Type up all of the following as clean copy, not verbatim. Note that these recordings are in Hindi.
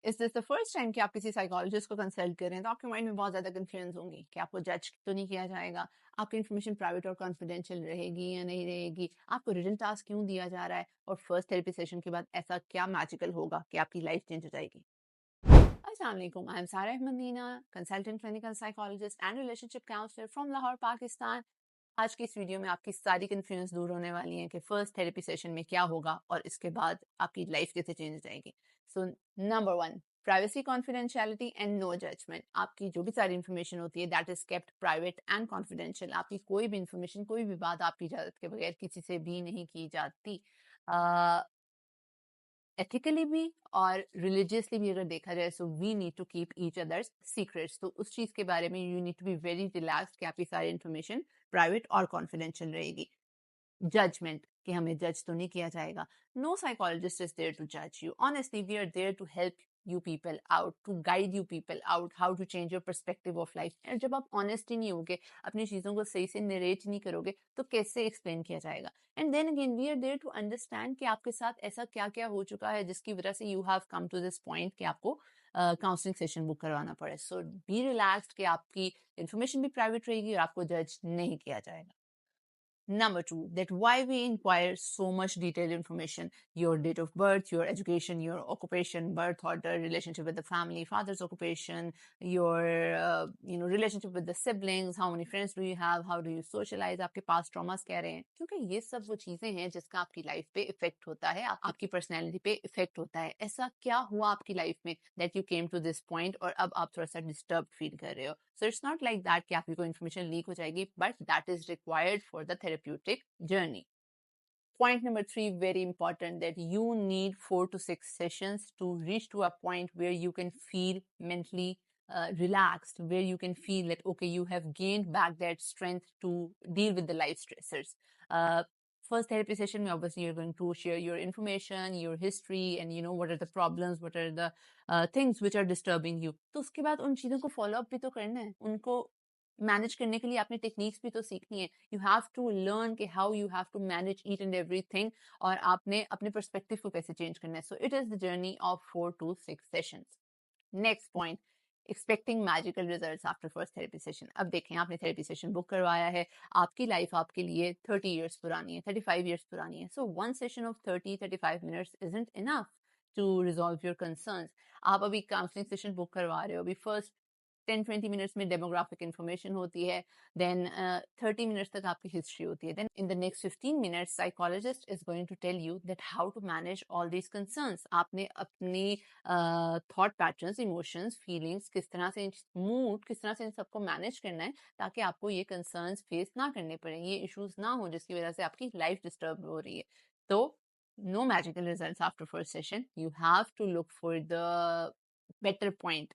Is this the first time कि आप किसी साइकोलॉजिस्ट को कंसल्ट कर रहे हैं, तो आपके माइंड में बहुत ज़्यादा कन्फ्यूजन होंगी कि आपको जज तो नहीं किया जाएगा, आपकी इन्फॉर्मेशन प्राइवेट और कॉन्फिडेंशियल रहेगी या नहीं रहेगी, आपको रिटन टास्क क्यों दिया जा रहा है, और फर्स्ट थेरेपी सेशन के बाद ऐसा क्या मैजिकल होगा कि आपकी लाइफ चेंज हो जाएगी। अस्सलाम वालेकुम, I am Sara Ahmad Neena, consultant clinical psychologist and relationship counsellor from Lahore, Pakistan. आज की इस वीडियो में आपकी सारी कन्फ्यूजन दूर होने वाली है कि फर्स्ट थेरेपी सेशन में क्या होगा और इसके बाद आपकी लाइफ कैसे चेंज हो जाएगी। So number 1, privacy, confidentiality and no judgement. आपकी जो भी सारी इन्फॉर्मेशन होती है that is kept private and confidential. आपकी कोई भी इन्फॉर्मेशन, कोई भी बात आपकी इजाजत के बगैर किसी से भी नहीं की जाती। एथिकली भी और रिलीजियसली भी अगर देखा जाए, so we need to keep each others secrets. तो उस चीज के बारे में you need to be very relaxed कि आपकी सारी इन्फॉर्मेशन प्राइवेट और कॉन्फिडेंशियल रहेगी। जजमेंट, कि हमें जज तो नहीं किया जाएगा। No psychologist is there to जज you, honestly we are there to help you people out, to guide you people out how to change your perspective of life. And जब आप ऑनेस्ट ही नहीं होगे, अपनी चीजों को सही से नरेट नहीं करोगे, तो कैसे एक्सप्लेन किया जाएगा। And then again we are there to understand कि आपके साथ ऐसा क्या क्या हो चुका है जिसकी वजह से you have come to this point कि आपको काउंसलिंग सेशन बुक करवाना पड़े। सो बी रिलैक्स्ड कि आपकी इन्फॉर्मेशन भी प्राइवेट रहेगी और आपको जज नहीं किया जाएगा। Number 2, that why we inquire so much detailed information, your date of birth, your education, your occupation, birth order, relationship with the family, father's occupation, your relationship with the siblings, how many friends do you have, how do you socialize, आपके पास traumas क्या रहे हैं, क्योंकि ये सब वो चीजें हैं जिसका आपकी लाइफ पे इफेक्ट होता है, आपकी पर्सनैलिटी पे इफेक्ट होता है। ऐसा क्या हुआ आपकी लाइफ में that you came to this point और अब आप थोड़ा सा डिस्टर्ब फील कर रहे हो। So it's not like that कि आपकी कोई इन्फॉर्मेशन लीक हो जाएगी, but that is required for the therapeutic journey. Point number 3, very important, that you need 4 to 6 sessions to reach to a point where you can feel mentally relaxed, where you can feel that okay, you have gained back that strength to deal with the life stressors. First therapy session, obviously you're going to share your information, your history, and what are the problems, what are the things which are disturbing you. तो उसके बाद उन चीजों को फॉलो अप भी तो करना है, उनको मैनेज करने के लिए आपने टेक्निक्स भी तो सीखनी है। यू हैव टू लर्न कि how you have to manage each and everything, और आपने अपने पर्सपेक्टिव को कैसे चेंज करना है। So it is the journey of 4 to 6 sessions. Next point, expecting magical results after first therapy session. अब देखें, आपने थेरेपी सेशन बुक करवाया है, आपकी लाइफ आपके लिए 30 ईयर्स पुरानी है, 35 ईयर्स पुरानी है। So one session of 30-35 minutes isn't enough to resolve your concerns. आप अभी काउंसलिंग सेशन बुक करवा रहे हो, अभी फर्स्ट 10-20 मिनट्स में डेमोग्राफिक इन्फॉर्मेशन होती है, देन 30 मिनट्स तक आपकी हिस्ट्री होती है, then in the next 15 minutes psychologist is going to tell you that how to manage all these concerns. आपने अपनी थॉट पैटर्न्स, इमोशंस, फीलिंग्स, किस तरह से, मूड, किस तरह से इन सबको मैनेज करना है ताकि आपको ये कंसर्न्स फेस ना करने पड़े, ये इश्यूज ना हो जिसकी वजह से आपकी लाइफ डिस्टर्ब हो रही है। तो no magical results after first session. You have to look for the better point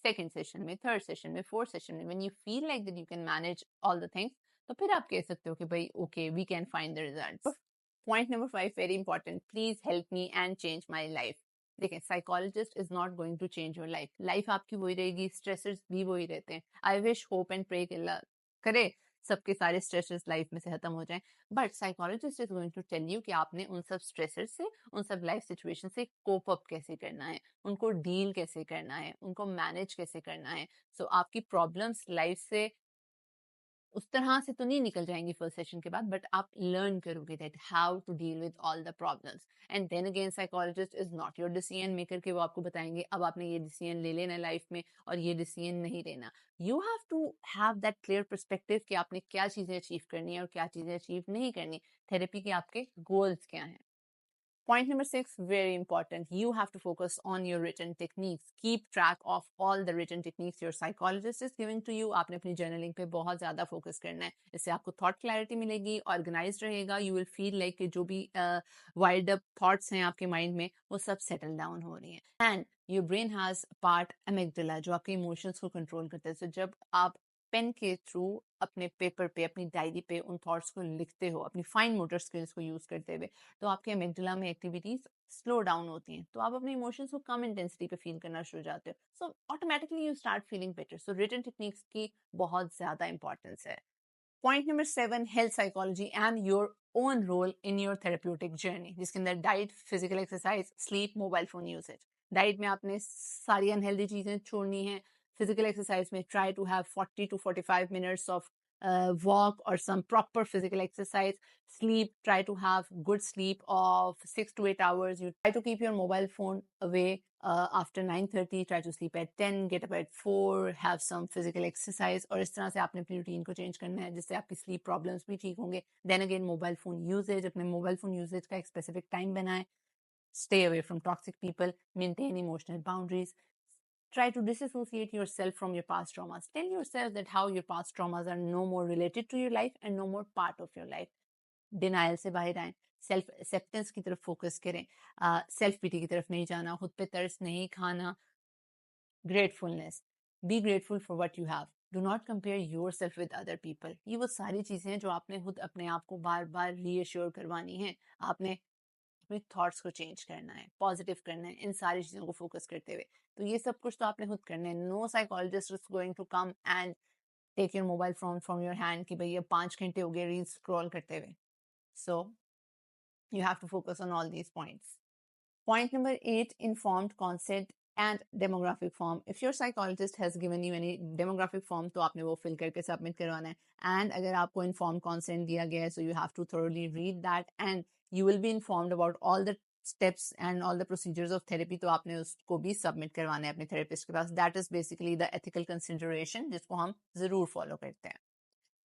second session में, थर्ड सेशन में, फोर्थ सेशन में, when you feel like that you can manage all the things, तो फिर आप कह सकते हो कि भाई okay, we can find the results. Point number 5, very important, please help me and change my life. देखें, psychologist is not going to change your life, life आपकी वही रहेगी, स्ट्रेसर्स भी वही रहते हैं। I wish, hope and pray कि अल्लाह करे सबके सारे स्ट्रेसेस लाइफ में से खत्म हो जाएं, but psychologist is going to tell you कि आपने उन सब स्ट्रेसर्स से, उन सब लाइफ सिचुएशन से कोप अप कैसे करना है, उनको डील कैसे करना है, उनको मैनेज कैसे करना है। सो आपकी प्रॉब्लम्स लाइफ से उस तरह से तो नहीं निकल जाएंगी फर्स्ट सेशन के बाद, बट आप लर्न करोगे that how to deal with all the problems. And then again, psychologist is not your decision maker कि वो आपको बताएंगे अब आपने ये डिसीजन ले लेना लाइफ में और ये डिसीजन नहीं लेना। You have to have that clear perspective कि आपने क्या चीजें अचीव करनी है और क्या चीजें अचीव नहीं करनी, थेरेपी के आपके गोल्स क्या हैं। Point number 6, very important. You have to focus on your written techniques. Keep track of all the written techniques your psychologist is giving to you. आपने अपनी journaling पे बहुत ज़्यादा focus करना है। इससे आपको thought clarity मिलेगी, organized रहेगा, you will feel like कि जो भी wired up thoughts हैं आपके mind में, वो सब settle down हो रही हैं। And your brain has part amygdala जो आपके emotions को control करता है। So जब आप पेन के थ्रू अपने पेपर पे, अपनी डायरी पे उन थॉट्स को लिखते हो, अपनी फाइन मोटर स्किल्स को यूज करते हुए, तो आपके एमिगडाला में एक्टिविटीज स्लो डाउन होती हैं, तो आप अपने इमोशंस को कम इंटेंसिटी पे फील करना शुरू हो जाते हो। So automatically you start feeling better. So written techniques की बहुत ज्यादा इंपॉर्टेंस है। Point number 7, health psychology and your own role in your therapeutic journey, जिसके अंदर diet, physical exercise, sleep, mobile phone usage. Diet में आपने सारी अनहेल्दी चीजें छोड़नी है। फिजिकल एक्सरसाइज में try to have 40 to 45 minutes of walk or some proper physical exercise. Sleep, try to have good sleep of 6 to 8 hours. You try to keep your mobile phone away after 9:30. Try to sleep at 10, get up at 4, have some physical exercise. और इस तरह से आपने अपनी रूटीन को चेंज करना है जिससे आपकी स्लीप प्रॉब्लम्स भी ठीक होंगे. Then again mobile phone usage, अपने मोबाइल फोन यूजेज का एक स्पेसिफिक टाइम बनाएं. Stay away from toxic people, maintain emotional boundaries. Try to disassociate yourself from your past traumas. Tell yourself that how your past traumas are no more related to your life and no more part of your life. Denial से बाहर आए, सेल्फ एक्सेप्टेंस की तरफ फोकस करें, सेल्फ पिटी की तरफ नहीं जाना, खुद पे तरस नहीं खाना. Gratefulness, be grateful for what you have. Do not compare yourself with other people. ये वो सारी चीजें हैं जो आपने खुद अपने आप को बार बार रीअश्योर करवानी है. आपने अपने थॉट्स को चेंज करना है, पॉजिटिव करना है, इन सारी चीजों को फोकस करते हुए. तो ये सब कुछ तो आपने खुद करना है. No psychologist is going to come and take your mobile phone from your hand कि भैया 5 घंटे हो गए रील्स स्क्रॉल करते हुए. सो you have to focus on all these points. Point number 8, informed consent and demographic form. If your psychologist has given you any demographic form, तो आपने वो fill करके submit करवाना है. And अगर आपको informed consent दिया गया है, so you have to thoroughly read that and you will be informed about all the steps and all the procedures of therapy. तो आपने उसको भी submit करवाना है अपने therapist के पास. That is basically the ethical consideration जिसको हम जरूर follow करते हैं.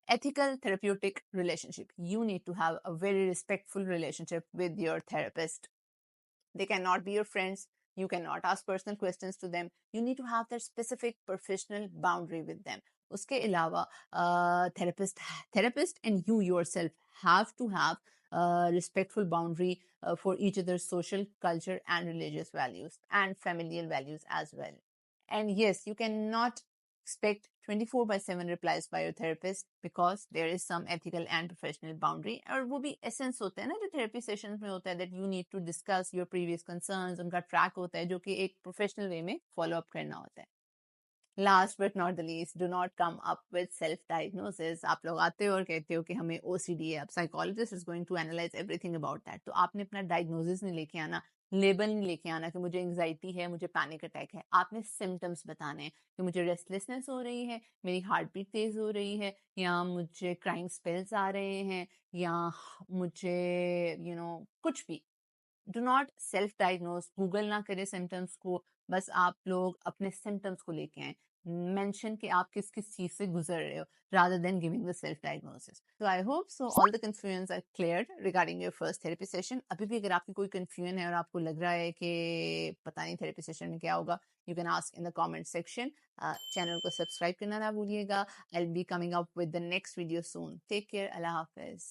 Ethical therapeutic relationship. You need to have a very respectful relationship with your therapist. They cannot be your friends. You cannot ask personal questions to them. You need to have that specific professional boundary with them. उसके अलावा therapist and you yourself have to have a respectful boundary for each other's social, culture, and religious values and familial values as well. And yes, you cannot expect 24/7 replies by your therapist because there is some ethical and professional boundary. और वो भी essence होता है ना जो therapy sessions में होता है, that you need to discuss your previous concerns. उनका track होता है जो कि एक professional way में follow up करना होता है. Last but not the least, do not come up with self-diagnosis. आप लोग आते हो और कहते हो कि हमें OCD है. अब psychologist is going to analyze everything about that. तो आपने अपना diagnosis नहीं लेके आना, लेबल नहीं लेके आना कि मुझे एंजाइटी है, मुझे पैनिक अटैक है. आपने सिम्टम्स बताने हैं कि मुझे रेस्टलेसनेस हो रही है, मेरी हार्ट बीट तेज हो रही है, या मुझे क्राइम स्पेल्स आ रहे हैं, या मुझे कुछ भी. Do not self diagnose. Google ना करें सिम्टम्स को. बस आप लोग अपने सिम्टम्स को लेके आए. मेंशन कि आप किस किस चीज से गुजर रहे हो rather than giving the self diagnosis. So I hope so all the confusions are cleared regarding your first therapy session. अभी भी अगर आपकी कोई confusion है और आपको लग रहा है कि पता नहीं therapy session में क्या होगा, you can ask in the comment section. Channel को सब्सक्राइब करना ना भूलिएगा. I'll be coming up with the next video soon. Take care. Allah Hafiz.